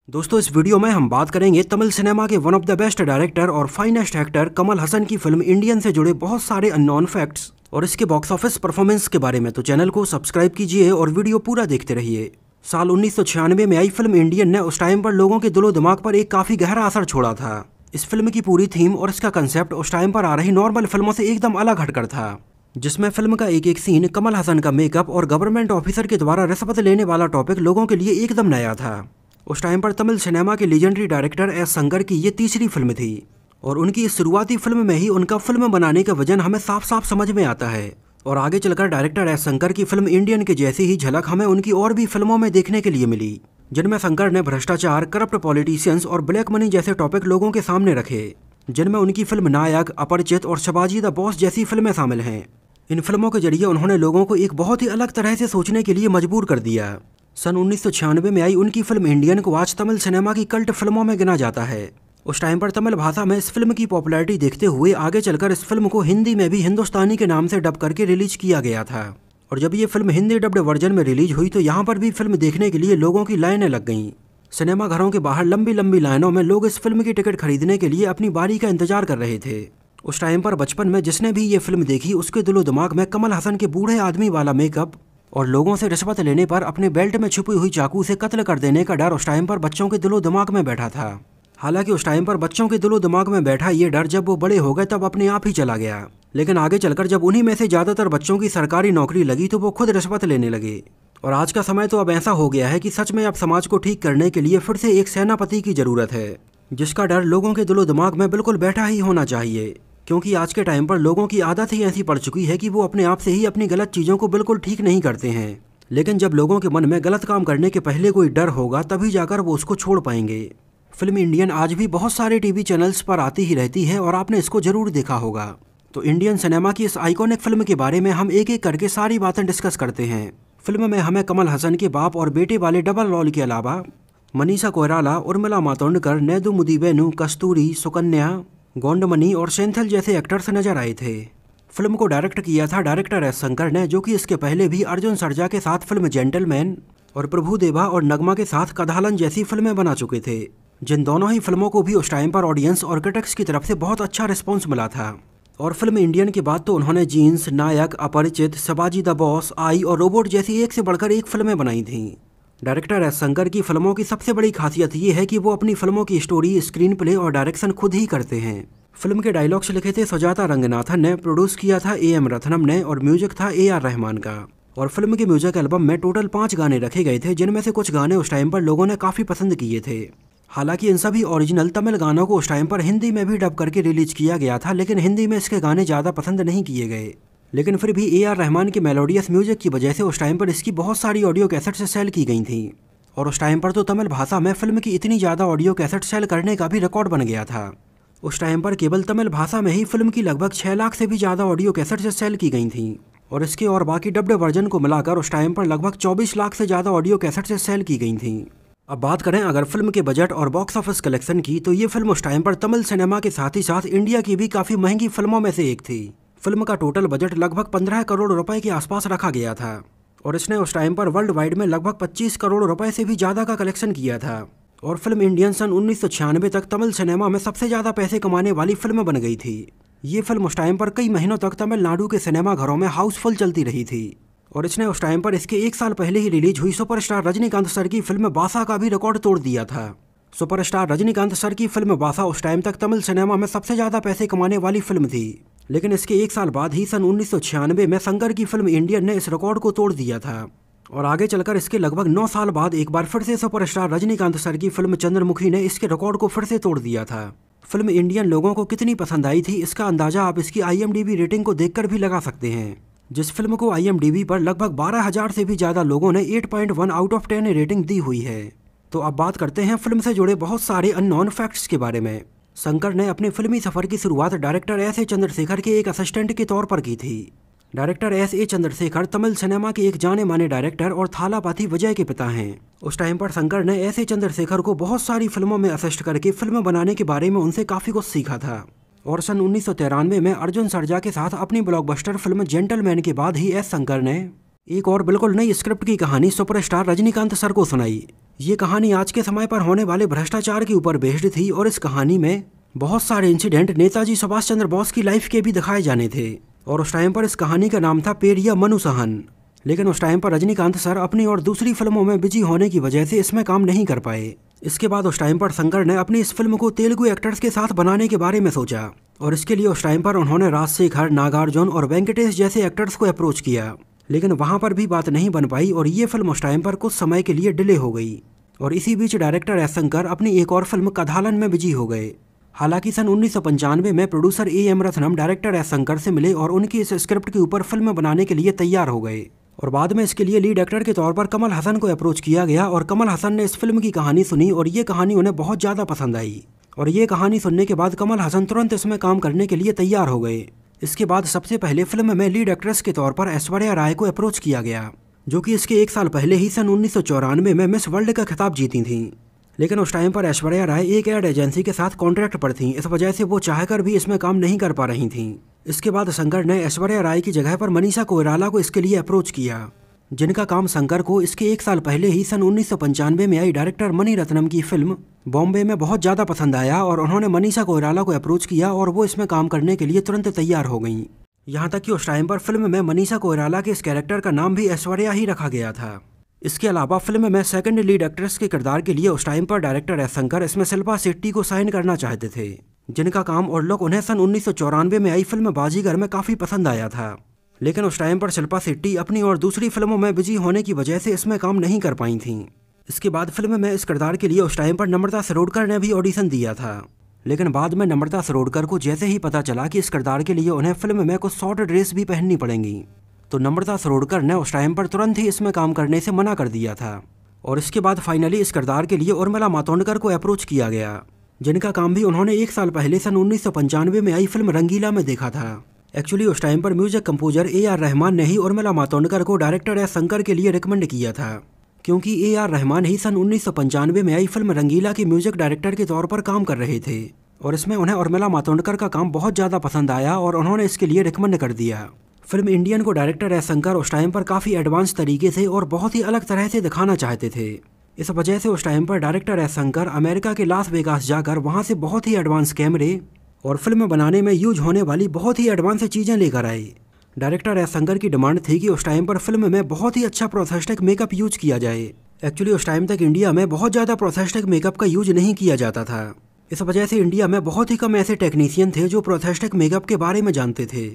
दोस्तों इस वीडियो में हम बात करेंगे तमिल सिनेमा के one of the best director और फाइनेस्ट एक्टर कमल हसन की फिल्म इंडियन से जुड़े बहुत सारे अननोन फैक्ट्स और इसके बॉक्स ऑफिस परफॉर्मेंस के बारे में। तो चैनल को सब्सक्राइब कीजिए और वीडियो पूरा देखते रहिए। साल 1996 में आई फिल्म इंडियन ने उस टाइम पर लोगों के दिलो दिमाग पर एक काफी गहरा असर छोड़ा था। इस फिल्म की पूरी थीम और इसका कंसेप्ट उस टाइम पर आ रही नॉर्मल फिल्मों से एकदम अलग हटकर था, जिसमें फिल्म का एक एक सीन कमल हसन का मेकअप और गवर्नमेंट ऑफिसर के द्वारा रिश्वत लेने वाला टॉपिक लोगों के लिए एकदम नया था। उस टाइम पर तमिल सिनेमा के लीजेंडरी डायरेक्टर एस शंकर की ये तीसरी फिल्म थी और उनकी इस शुरुआती फिल्म में ही उनका फिल्म बनाने का वजन हमें साफ साफ समझ में आता है। और आगे चलकर डायरेक्टर एस शंकर की फिल्म इंडियन के जैसी ही झलक हमें उनकी और भी फिल्मों में देखने के लिए मिली, जिनमें शंकर ने भ्रष्टाचार, करप्ट पॉलिटिशियंस और ब्लैक मनी जैसे टॉपिक लोगों के सामने रखे, जिनमें उनकी फिल्म नायक, अपरिचित और शिवाजी द बॉस जैसी फिल्में शामिल हैं। इन फिल्मों के जरिए उन्होंने लोगों को एक बहुत ही अलग तरह से सोचने के लिए मजबूर कर दिया। सन 1996 में आई उनकी फिल्म इंडियन को आज तमिल सिनेमा की कल्ट फिल्मों में गिना जाता है। उस टाइम पर तमिल भाषा में इस फिल्म की पॉपुलैरिटी देखते हुए आगे चलकर इस फिल्म को हिंदी में भी हिंदुस्तानी के नाम से डब करके रिलीज किया गया था। और जब ये फिल्म हिंदी डब्ड वर्जन में रिलीज हुई तो यहाँ पर भी फिल्म देखने के लिए लोगों की लाइनें लग गईं। सिनेमा घरों के बाहर लंबी लंबी लाइनों में लोग इस फिल्म की टिकट खरीदने के लिए अपनी बारी का इंतजार कर रहे थे। उस टाइम पर बचपन में जिसने भी ये फिल्म देखी उसके दिलो दिमाग में कमल हसन के बूढ़े आदमी वाला मेकअप और लोगों से रिश्वत लेने पर अपने बेल्ट में छुपी हुई चाकू से कत्ल कर देने का डर उस टाइम पर बच्चों के दिलो दिमाग में बैठा था। हालांकि उस टाइम पर बच्चों के दिलो दिमाग में बैठा ये डर जब वो बड़े हो गए तब अपने आप ही चला गया, लेकिन आगे चलकर जब उन्हीं में से ज़्यादातर बच्चों की सरकारी नौकरी लगी तो वो खुद रिश्वत लेने लगे। और आज का समय तो अब ऐसा हो गया है कि सच में अब समाज को ठीक करने के लिए फिर से एक सेनापति की ज़रूरत है, जिसका डर लोगों के दिलो दिमाग में बिल्कुल बैठा ही होना चाहिए। क्योंकि आज के टाइम पर लोगों की आदत ही ऐसी पड़ चुकी है कि वो अपने आप से ही अपनी गलत चीज़ों को बिल्कुल ठीक नहीं करते हैं, लेकिन जब लोगों के मन में गलत काम करने के पहले कोई डर होगा तभी जाकर वो उसको छोड़ पाएंगे। फिल्म इंडियन आज भी बहुत सारे टीवी चैनल्स पर आती ही रहती है और आपने इसको जरूर देखा होगा। तो इंडियन सिनेमा की इस आइकॉनिक फिल्म के बारे में हम एक एक करके सारी बातें डिस्कस करते हैं। फिल्म में हमें कमल हसन के बाप और बेटे वाले डबल रोल के अलावा मनीषा कोइराला, उर्मिला मातोंडकर, नेदु मुदीवेनु, कस्तूरी, सुकन्या, गोंडमनी और सेंथिल जैसे एक्टर्स नजर आए थे। फिल्म को डायरेक्ट किया था डायरेक्टर एस शंकर ने, जो कि इसके पहले भी अर्जुन सर्जा के साथ फिल्म जेंटलमैन और प्रभुदेवा और नगमा के साथ कधालन जैसी फिल्में बना चुके थे, जिन दोनों ही फिल्मों को भी उस टाइम पर ऑडियंस और क्रिटिक्स की तरफ से बहुत अच्छा रिस्पॉन्स मिला था। और फिल्म इंडियन के बाद तो उन्होंने जीन्स, नायक, अपरिचित, शिवाजी द बॉस, आई और रोबोट जैसी एक से बढ़कर एक फिल्में बनाई थीं। डायरेक्टर एस शंकर की फिल्मों की सबसे बड़ी खासियत ये है कि वो अपनी फिल्मों की स्टोरी, स्क्रीन प्ले और डायरेक्शन खुद ही करते हैं। फिल्म के डायलॉग्स लिखे थे सुजाता रंगनाथन ने, प्रोड्यूस किया था AM रत्नम ने और म्यूजिक था AR रहमान का। और फिल्म के म्यूजिक एल्बम में टोटल 5 गाने रखे गए थे, जिनमें से कुछ गाने उस टाइम पर लोगों ने काफ़ी पसंद किए थे। हालांकि इन सभी ओरिजिनल तमिल गानों को उस टाइम पर हिंदी में भी डब करके रिलीज किया गया था, लेकिन हिंदी में इसके गाने ज़्यादा पसंद नहीं किए गए। लेकिन फिर भी AR रहमान के मेलोडियस म्यूजिक की वजह से उस टाइम पर इसकी बहुत सारी ऑडियो कैसेट से सेल की गई थी। और उस टाइम पर तो तमिल भाषा में फिल्म की इतनी ज़्यादा ऑडियो कैसेट सेल करने का भी रिकॉर्ड बन गया था। उस टाइम पर केवल तमिल भाषा में ही फिल्म की लगभग 6 लाख से भी ज़्यादा ऑडियो कैसेट से सेल की गई थी और इसके और बाकी डब्ड वर्जन को मिलाकर उस टाइम पर लगभग 24 लाख से ज़्यादा ऑडियो कैसेट से सेल की गई थी। अब बात करें अगर फिल्म के बजट और बॉक्स ऑफिस कलेक्शन की, तो ये फिल्म उस टाइम पर तमिल सिनेमा के साथ ही साथ इंडिया की भी काफ़ी महंगी फिल्मों में से एक थी। फिल्म का टोटल बजट लगभग 15 करोड़ रुपए के आसपास रखा गया था और इसने उस टाइम पर वर्ल्ड वाइड में लगभग 25 करोड़ रुपए से भी ज़्यादा का कलेक्शन किया था। और फिल्म इंडियन सन 1996 तक तमिल सिनेमा में सबसे ज़्यादा पैसे कमाने वाली फिल्म बन गई थी। ये फिल्म उस टाइम पर कई महीनों तक तमिलनाडु के सिनेमा घरों में हाउसफुल चलती रही थी और इसने उस टाइम पर इसके 1 साल पहले ही रिलीज हुई सुपरस्टार रजनीकांत सर की फिल्म बासा का भी रिकॉर्ड तोड़ दिया था। सुपरस्टार रजनीकांत सर की फिल्म बासा उस टाइम तक तमिल सिनेमा में सबसे ज़्यादा पैसे कमाने वाली फिल्म थी, लेकिन इसके 1 साल बाद ही सन 1996 में शंकर की फिल्म इंडियन ने इस रिकॉर्ड को तोड़ दिया था। और आगे चलकर इसके लगभग 9 साल बाद एक बार फिर से सुपरस्टार रजनीकांत सर की फिल्म चंद्रमुखी ने इसके रिकॉर्ड को फिर से तोड़ दिया था। फिल्म इंडियन लोगों को कितनी पसंद आई थी इसका अंदाजा आप इसकी IMDb रेटिंग को देखकर भी लगा सकते हैं, जिस फिल्म को IMDb पर लगभग 12,000 से भी ज़्यादा लोगों ने 8.1 आउट ऑफ 10 रेटिंग दी हुई है। तो अब बात करते हैं फिल्म से जुड़े बहुत सारे अननोन फैक्ट्स के बारे में। शंकर ने अपने फिल्मी सफ़र की शुरुआत डायरेक्टर S.A. चंद्रशेखर के एक असिस्टेंट के तौर पर की थी। Director S.A. Chandrashekhar Tamil cinema के एक जाने माने डायरेक्टर और थालापाथी विजय के पिता हैं। उस टाइम पर शंकर ने S.A. चंद्रशेखर को बहुत सारी फिल्मों में असिस्ट करके फिल्म बनाने के बारे में उनसे काफ़ी कुछ सीखा था। और सन 1993 में अर्जुन सर्जा के साथ अपनी ब्लॉकबस्टर फिल्म जेंटलमैन के बाद ही एस शंकर ने एक और बिल्कुल नई स्क्रिप्ट की कहानी सुपरस्टार रजनीकांत सर को सुनाई। ये कहानी आज के समय पर होने वाले भ्रष्टाचार के ऊपर बेस्ड थी और इस कहानी में बहुत सारे इंसिडेंट नेताजी सुभाष चंद्र बोस की लाइफ के भी दिखाए जाने थे। और उस टाइम पर इस कहानी का नाम था पेरिया मनुसहन। लेकिन उस टाइम पर रजनीकांत सर अपनी और दूसरी फिल्मों में बिजी होने की वजह से इसमें काम नहीं कर पाए। इसके बाद उस टाइम पर शंकर ने अपनी इस फिल्म को तेलुगु एक्टर्स के साथ बनाने के बारे में सोचा और इसके लिए उस टाइम पर उन्होंने राजशेखर, नागार्जुन और वेंकटेश जैसे एक्टर्स को अप्रोच किया। लेकिन वहां पर भी बात नहीं बन पाई और ये फिल्म उस टाइम पर कुछ समय के लिए डिले हो गई। और इसी बीच डायरेक्टर एस शंकर अपनी एक और फिल्म कथालन में बिजी हो गए। हालांकि सन 1995 में producer A.M. Ratnam director S Shankar से मिले और उनकी इस स्क्रिप्ट के ऊपर फिल्म बनाने के लिए तैयार हो गए। और बाद में इसके लिए लीड एक्टर के तौर पर कमल हसन को अप्रोच किया गया और कमल हसन ने इस फिल्म की कहानी सुनी और ये कहानी उन्हें बहुत ज़्यादा पसंद आई। और ये कहानी सुनने के बाद कमल हसन तुरंत इसमें काम करने के लिए तैयार हो गए। इसके बाद सबसे पहले फिल्म में लीड एक्ट्रेस के तौर पर ऐश्वर्या राय को अप्रोच किया गया, जो कि इसके एक साल पहले ही सन 1994 में मिस वर्ल्ड का खिताब जीती थीं। लेकिन उस टाइम पर ऐश्वर्या राय एक एड एजेंसी के साथ कॉन्ट्रैक्ट पर थीं, इस वजह से वो चाहकर भी इसमें काम नहीं कर पा रही थीं। इसके बाद शंकर ने ऐश्वर्या राय की जगह पर मनीषा कोइराला को इसके लिए अप्रोच किया, जिनका काम शंकर को इसके एक साल पहले ही सन 1995 में आई डायरेक्टर मणि रत्नम की फिल्म बॉम्बे में बहुत ज़्यादा पसंद आया और उन्होंने मनीषा कोइराला को अप्रोच किया और वो इसमें काम करने के लिए तुरंत तैयार हो गईं। यहाँ तक कि उस टाइम पर फिल्म में मनीषा कोइराला के इस कैरेक्टर का नाम भी ऐश्वर्या ही रखा गया था। इसके अलावा फिल्म में सेकंड लीड एक्ट्रेस के किरदार के लिए उस टाइम पर डायरेक्टर एस शंकर इसमें शिल्पा शेट्टी को साइन करना चाहते थे, जिनका काम और लुक उन्हें सन 1994 में आई फिल्म बाजीगर में काफ़ी पसंद आया था। लेकिन उस टाइम पर शिल्पा शेट्टी अपनी और दूसरी फिल्मों में बिजी होने की वजह से इसमें काम नहीं कर पाई थीं। इसके बाद फिल्म में इस किरदार के लिए उस टाइम पर नम्रता सरोडकर ने भी ऑडिशन दिया था। लेकिन बाद में नम्रता सरोडकर को जैसे ही पता चला कि इस किरदार के लिए उन्हें फिल्म में कुछ शॉर्ट ड्रेस भी पहननी पड़ेंगी, तो नम्रता सरोडकर ने उस टाइम पर तुरंत ही इसमें काम करने से मना कर दिया था। और इसके बाद फाइनली इस किरदार के लिए उर्मिला मातोंडकर को अप्रोच किया गया, जिनका काम भी उन्होंने एक साल पहले सन 1995 में आई फिल्म रंगीला में देखा था। एक्चुअली उस टाइम पर म्यूजिक कंपोजर A.R. रहमान ने ही उर्मिला मातोंडकर को डायरेक्टर एस शंकर के लिए रिकमेंड किया था, क्योंकि A.R. रहमान ही सन 1995 में आई फिल्म रंगीला के म्यूजिक डायरेक्टर के तौर पर काम कर रहे थे और इसमें उन्हें उर्मिला मातोंडकर का काम बहुत ज़्यादा पसंद आया और उन्होंने इसके लिए रिकमेंड कर दिया। फिल्म इंडियन को डायरेक्टर एस शंकर उस टाइम पर काफ़ी एडवांस तरीके से और बहुत ही अलग तरह से दिखाना चाहते थे। इस वजह से उस टाइम पर डायरेक्टर एस शंकर अमेरिका के लास वेगास जाकर वहाँ से बहुत ही एडवांस कैमरे और फिल्म बनाने में यूज होने वाली बहुत ही एडवांस चीज़ें लेकर आए। डायरेक्टर एस शंकर की डिमांड थी कि उस टाइम पर फिल्म में बहुत ही अच्छा प्रोस्थेटिक मेकअप यूज किया जाए। एक्चुअली उस टाइम तक इंडिया में बहुत ज़्यादा प्रोस्थेटिक मेकअप का यूज नहीं किया जाता था। इस वजह से इंडिया में बहुत ही कम ऐसे टेक्नीशियन थे जो प्रोस्थेटिक मेकअप के बारे में जानते थे।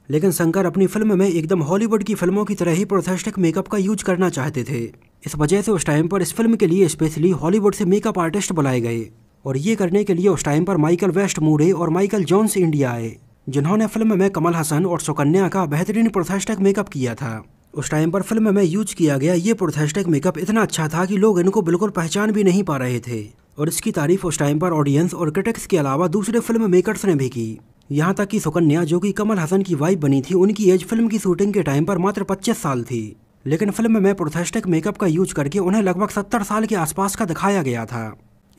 लेकिन शंकर अपनी फिल्म में एकदम हॉलीवुड की फिल्मों की तरह ही प्रोस्थेटिक मेकअप का यूज करना चाहते थे। इस वजह से उस टाइम पर इस फिल्म के लिए स्पेशली हॉलीवुड से मेकअप आर्टिस्ट बुलाए गए और ये करने के लिए उस टाइम पर माइकल वेस्टमूरे और माइकल जॉन्स इंडिया आए, जिन्होंने फिल्म में कमल हसन और सुकन्या का बेहतरीन प्रोस्थेटिक मेकअप किया था। उस टाइम पर फिल्म में यूज किया गया ये प्रोस्थेटिक मेकअप इतना अच्छा था कि लोग इनको बिल्कुल पहचान भी नहीं पा रहे थे और इसकी तारीफ उस टाइम पर ऑडियंस और क्रिटिक्स के अलावा दूसरे फिल्म मेकर्स ने भी की। यहाँ तक कि सुकन्या, जो कि कमल हसन की वाइफ बनी थी, उनकी एज फिल्म की शूटिंग के टाइम पर मात्र 25 साल थी। लेकिन फिल्म में प्रोस्थेटिक मेकअप का यूज करके उन्हें लगभग 70 साल के आसपास का दिखाया गया था।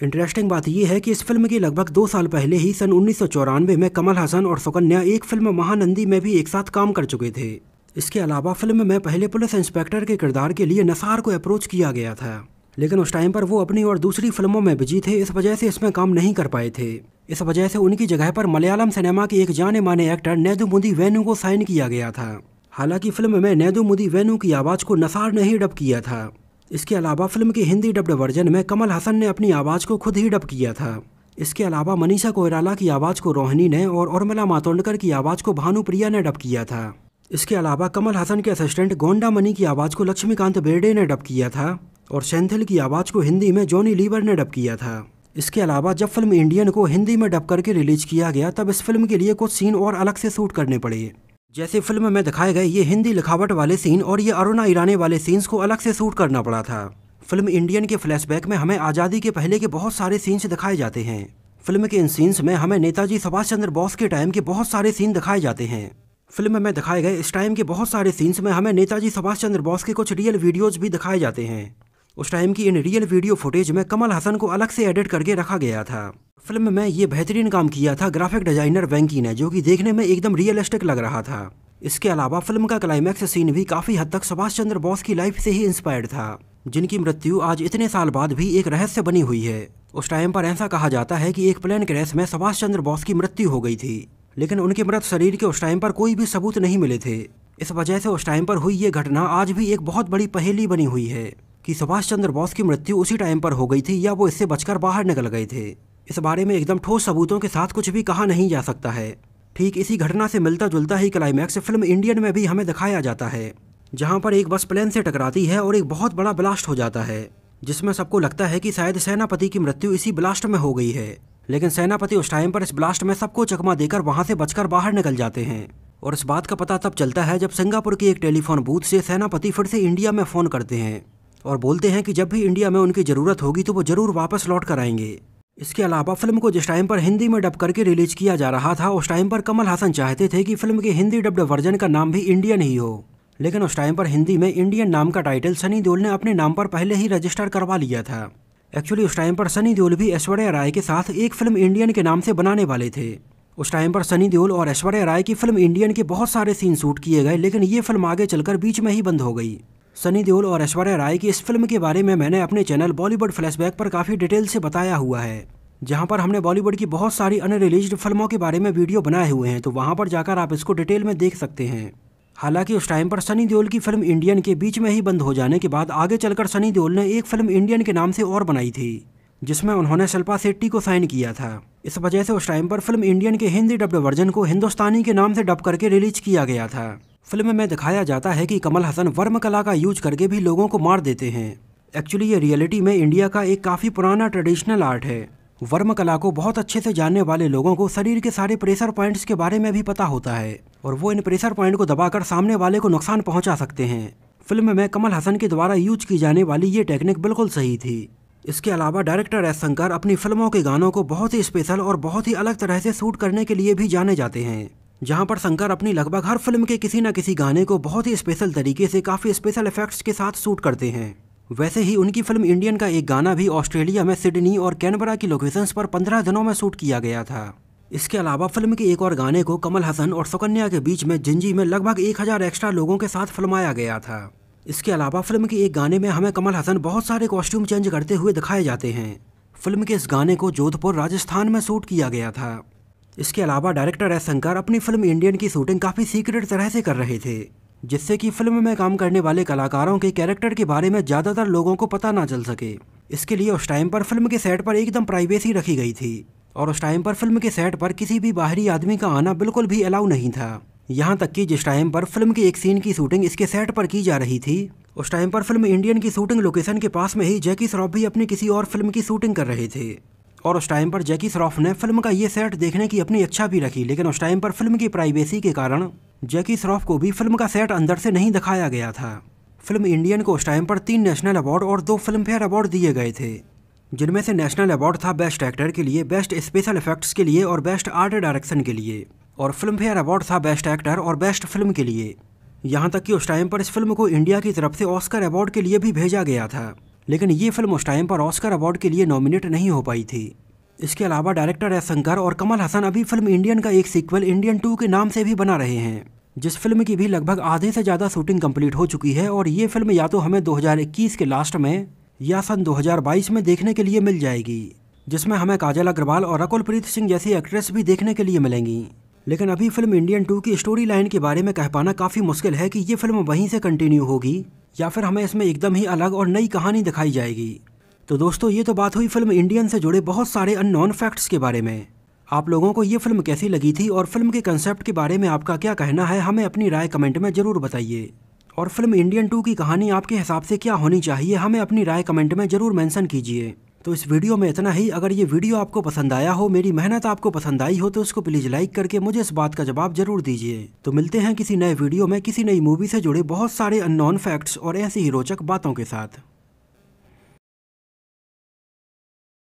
इंटरेस्टिंग बात यह है कि इस फिल्म के लगभग 2 साल पहले ही सन 1994 में कमल हसन और सुकन्या एक फिल्म महानंदी में भी एक साथ काम कर चुके थे। इसके अलावा फिल्म में पहले पुलिस इंस्पेक्टर के किरदार के लिए नसार को अप्रोच किया गया था, लेकिन उस टाइम पर वो अपनी और दूसरी फिल्मों में बिजी थे, इस वजह से इसमें काम नहीं कर पाए थे। इस वजह से उनकी जगह पर मलयालम सिनेमा के एक जाने माने एक्टर नेदुमुदी वेणु को साइन किया गया था। हालांकि फिल्म में नेदुमुदी वेणु की आवाज़ को नसार ने ही डब किया था। इसके अलावा फिल्म के हिंदी डब्ड वर्जन में कमल हसन ने अपनी आवाज़ को खुद ही डब किया था। इसके अलावा मनीषा कोइराला की आवाज़ को रोहिणी ने और उर्मिला मातोंडकर की आवाज़ को भानुप्रिया ने डब किया था। इसके अलावा कमल हसन के असिस्टेंट गोंडा मनी की आवाज़ को लक्ष्मीकांत बेर्डे ने डब किया था और सेंथिल की आवाज़ को हिंदी में जॉनी लीवर ने डब किया था। इसके अलावा जब फिल्म इंडियन को हिंदी में डब करके रिलीज किया गया तब इस फिल्म के लिए कुछ सीन और अलग से शूट करने पड़े। जैसे फिल्म में दिखाए गए ये हिंदी लिखावट वाले सीन और ये अरुणा ईरानी वाले सीन्स को अलग से शूट करना पड़ा था। फिल्म इंडियन के फ्लैशबैक में हमें आज़ादी के पहले के बहुत सारे सीन्स दिखाए जाते हैं। फिल्म के इन सीन्स में हमें नेताजी सुभाष चंद्र बोस के टाइम के बहुत सारे सीन दिखाए जाते हैं। फिल्म में दिखाए गए इस टाइम के बहुत सारे सीन्स में हमें नेताजी सुभाष चंद्र बोस के कुछ रियल वीडियोज भी दिखाए जाते हैं। उस टाइम की इन रियल वीडियो फुटेज में कमल हसन को अलग से एडिट करके रखा गया था। फिल्म में ये बेहतरीन काम किया था ग्राफिक डिजाइनर वेंकी ने, जो कि देखने में एकदम रियलिस्टिक लग रहा था। इसके अलावा फिल्म का क्लाइमैक्स सीन भी काफी हद तक सुभाष चंद्र बोस की लाइफ से ही इंस्पायर्ड था, जिनकी मृत्यु आज इतने साल बाद भी एक रहस्य बनी हुई है। उस टाइम पर ऐसा कहा जाता है कि एक प्लेन क्रैश में सुभाष चंद्र बोस की मृत्यु हो गई थी, लेकिन उनके मृत शरीर के उस टाइम पर कोई भी सबूत नहीं मिले थे। इस वजह से उस टाइम पर हुई ये घटना आज भी एक बहुत बड़ी पहेली बनी हुई है कि सुभाष चंद्र बोस की मृत्यु उसी टाइम पर हो गई थी या वो इससे बचकर बाहर निकल गए थे। इस बारे में एकदम ठोस सबूतों के साथ कुछ भी कहा नहीं जा सकता है। ठीक इसी घटना से मिलता जुलता ही क्लाइमैक्स फिल्म इंडियन में भी हमें दिखाया जाता है, जहां पर एक बस प्लेन से टकराती है और एक बहुत बड़ा ब्लास्ट हो जाता है, जिसमें सबको लगता है कि शायद सेनापति की मृत्यु इसी ब्लास्ट में हो गई है। लेकिन सेनापति उस टाइम पर इस ब्लास्ट में सबको चकमा देकर वहां से बचकर बाहर निकल जाते हैं। और इस बात का पता तब चलता है जब सिंगापुर के एक टेलीफोन बूथ से सेनापति फिर से इंडिया में फ़ोन करते हैं और बोलते हैं कि जब भी इंडिया में उनकी ज़रूरत होगी तो वो ज़रूर वापस लौट कर आएंगे। इसके अलावा फिल्म को जिस टाइम पर हिंदी में डब करके रिलीज किया जा रहा था, उस टाइम पर कमल हासन चाहते थे कि फिल्म के हिंदी डब्ड वर्जन का नाम भी इंडियन ही हो, लेकिन उस टाइम पर हिंदी में इंडियन नाम का टाइटल सनी देओल ने अपने नाम पर पहले ही रजिस्टर करवा लिया था। एक्चुअली उस टाइम पर सनी देओल भी ऐश्वर्या राय के साथ एक फिल्म इंडियन के नाम से बनाने वाले थे। उस टाइम पर सनी देओल और ऐश्वर्या राय की फिल्म इंडियन के बहुत सारे सीन शूट किए गए, लेकिन ये फिल्म आगे चलकर बीच में ही बंद हो गई। सनी देओल और ऐश्वर्या राय की इस फिल्म के बारे में मैंने अपने चैनल बॉलीवुड फ्लैशबैक पर काफ़ी डिटेल से बताया हुआ है, जहां पर हमने बॉलीवुड की बहुत सारी अनरिलीज्ड फिल्मों के बारे में वीडियो बनाए हुए हैं, तो वहां पर जाकर आप इसको डिटेल में देख सकते हैं। हालांकि उस टाइम पर सनी देओल की फिल्म इंडियन के बीच में ही बंद हो जाने के बाद आगे चलकर सनी देओल ने एक फिल्म इंडियन के नाम से और बनाई थी, जिसमें उन्होंने शिल्पा शेट्टी को साइन किया था। इस वजह से उस टाइम पर फिल्म इंडियन के हिंदी डब्ड वर्जन को हिंदुस्तानी के नाम से डब करके रिलीज किया गया था। फिल्म में दिखाया जाता है कि कमल हसन वर्म कला का यूज करके भी लोगों को मार देते हैं। एक्चुअली ये रियलिटी में इंडिया का एक काफ़ी पुराना ट्रेडिशनल आर्ट है। वर्म कला को बहुत अच्छे से जानने वाले लोगों को शरीर के सारे प्रेशर पॉइंट्स के बारे में भी पता होता है और वो इन प्रेशर पॉइंट को दबाकर सामने वाले को नुकसान पहुंचा सकते हैं। फिल्म में कमल हसन के द्वारा यूज की जाने वाली ये टेक्निक बिल्कुल सही थी। इसके अलावा डायरेक्टर एस शंकर अपनी फिल्मों के गानों को बहुत ही स्पेशल और बहुत ही अलग तरह से शूट करने के लिए भी जाने जाते हैं, जहां पर शंकर अपनी लगभग हर फिल्म के किसी न किसी गाने को बहुत ही स्पेशल तरीके से काफ़ी स्पेशल इफेक्ट्स के साथ शूट करते हैं। वैसे ही उनकी फिल्म इंडियन का एक गाना भी ऑस्ट्रेलिया में सिडनी और कैनबरा की लोकेशंस पर 15 दिनों में शूट किया गया था। इसके अलावा फिल्म के एक और गाने को कमल हसन और सुकन्या के बीच में जिंजी में लगभग 1000 एक्स्ट्रा लोगों के साथ फिल्माया गया था। इसके अलावा फिल्म के एक गाने में हमें कमल हसन बहुत सारे कॉस्ट्यूम चेंज करते हुए दिखाए जाते हैं। फिल्म के इस गाने को जोधपुर राजस्थान में शूट किया गया था। इसके अलावा डायरेक्टर एस शंकर अपनी फिल्म इंडियन की शूटिंग काफ़ी सीक्रेट तरह से कर रहे थे, जिससे कि फिल्म में काम करने वाले कलाकारों के कैरेक्टर के बारे में ज़्यादातर लोगों को पता ना चल सके। इसके लिए उस टाइम पर फिल्म के सेट पर एकदम प्राइवेसी रखी गई थी और उस टाइम पर फिल्म के सेट पर किसी भी बाहरी आदमी का आना बिल्कुल भी अलाउ नहीं था। यहाँ तक कि जिस टाइम पर फिल्म के एक सीन की शूटिंग इसके सेट पर की जा रही थी, उस टाइम पर फिल्म इंडियन की शूटिंग लोकेशन के पास में ही जैकी श्रॉफ भी अपनी किसी और फिल्म की शूटिंग कर रहे थे और उस टाइम पर जैकी श्रॉफ ने फिल्म का ये सेट देखने की अपनी इच्छा भी रखी, लेकिन उस टाइम पर फिल्म की प्राइवेसी के कारण जैकी श्रॉफ को भी फिल्म का सेट अंदर से नहीं दिखाया गया था। फिल्म इंडियन को उस टाइम पर 3 नेशनल अवार्ड और 2 फिल्म फेयर अवार्ड दिए गए थे, जिनमें से नेशनल अवार्ड था बेस्ट एक्टर के लिए, बेस्ट स्पेशल इफेक्ट्स के लिए और बेस्ट आर्ट डायरेक्शन के लिए, और फिल्म फेयर अवार्ड था बेस्ट एक्टर और बेस्ट फिल्म के लिए। यहाँ तक कि उस टाइम पर इस फिल्म को इंडिया की तरफ से ऑस्कर अवार्ड के लिए भी भेजा गया था, लेकिन ये फिल्म उस टाइम पर ऑस्कर अवार्ड के लिए नॉमिनेट नहीं हो पाई थी। इसके अलावा डायरेक्टर एस शंकर और कमल हसन अभी फिल्म इंडियन का एक सीक्वल इंडियन 2 के नाम से भी बना रहे हैं, जिस फिल्म की भी लगभग आधे से ज़्यादा शूटिंग कंप्लीट हो चुकी है और ये फिल्म या तो हमें 2021 के लास्ट में या सन 2022 में देखने के लिए मिल जाएगी, जिसमें हमें काजल अग्रवाल और रकुल प्रीत सिंह जैसी एक्ट्रेस भी देखने के लिए मिलेंगी। लेकिन अभी फिल्म इंडियन 2 की स्टोरी लाइन के बारे में कह पाना काफ़ी मुश्किल है कि ये फिल्म वहीं से कंटिन्यू होगी या फिर हमें इसमें एकदम ही अलग और नई कहानी दिखाई जाएगी। तो दोस्तों, ये तो बात हुई फिल्म इंडियन से जुड़े बहुत सारे अननोन फैक्ट्स के बारे में। आप लोगों को ये फिल्म कैसी लगी थी और फिल्म के कंसेप्ट के बारे में आपका क्या कहना है, हमें अपनी राय कमेंट में ज़रूर बताइए। और फिल्म इंडियन 2 की कहानी आपके हिसाब से क्या होनी चाहिए, हमें अपनी राय कमेंट में ज़रूर मेंशन कीजिए। तो इस वीडियो में इतना ही। अगर ये वीडियो आपको पसंद आया हो, मेरी मेहनत आपको पसंद आई हो, तो इसको प्लीज़ लाइक करके मुझे इस बात का जवाब जरूर दीजिए। तो मिलते हैं किसी नए वीडियो में किसी नई मूवी से जुड़े बहुत सारे अननोन फैक्ट्स और ऐसी ही रोचक बातों के साथ।